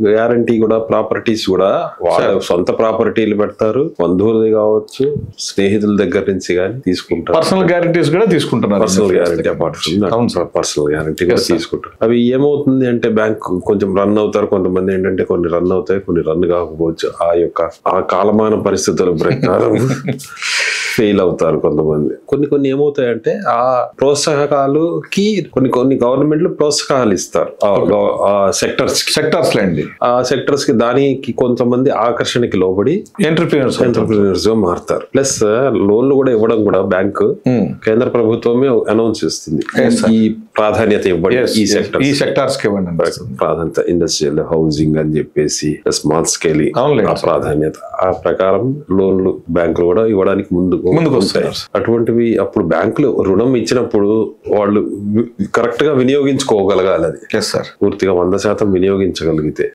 Guarantee కూడా properties కూడా వాళ్ళ సొంత ప్రాపర్టీలు పెడతారు, బంధువులది కావచ్చు, స్నేహితుల దగ్గర నుంచి కానీ తీసుకుంటారు. పర్సనల్ గ్యారంటీస్ కూడా తీసుకుంటున్నారు. పర్సనల్ గ్యారంటీ పర్సనల్ గ్యారంటీ కూడా తీసుకుంటారు. అవి ఏమవుతుంది అంటే బ్యాంక్ కొంచెం రన్ అవుతారు, కొంతమంది ఏంటంటే కొన్ని రన్ అవుతాయి, కొన్ని రన్ కాకపోవచ్చు. ఆ కాలమాన పరిస్థితుల ప్రకారం ఫెయిల్ అవుతారు కొంతమంది. కొన్ని ఏమవుతాయంటే ఆ ప్రోత్సాహకాలకి కొన్ని గవర్నమెంట్లు ప్రోత్సాహాలు ఇస్తారు ఆ సెక్టర్స్ అండి. ఆ సెక్టర్స్ కి దానికి కొంతమంది ఆకర్షణకి లోబడి ఎంటర్ప్రీనర్స్ గా మారుతారు. ప్లస్ లోన్లు కూడా ఇవ్వడం కూడా బ్యాంకు కేంద్ర ప్రభుత్వమే అనౌన్స్ చేస్తుంది, ఈ ప్రాధాన్యత ఇవ్వండి ఈ సెక్టార్స్ కి ఇవ్వండి ప్రాధాన్యత, ఇండస్ట్రియల్, హౌసింగ్ అని చెప్పేసి స్మాల్ స్కేల్ ప్రాధాన్యత. ఆ ప్రకారం లోన్లు బ్యాంకులు కూడా ఇవ్వడానికి ముందుకు వస్తాయి. అటువంటివి అప్పుడు బ్యాంకులు రుణం ఇచ్చినప్పుడు వాళ్ళు కరెక్ట్ గా వినియోగించుకోగలగాలి. అది పూర్తిగా 100% వినియోగించగలిగితే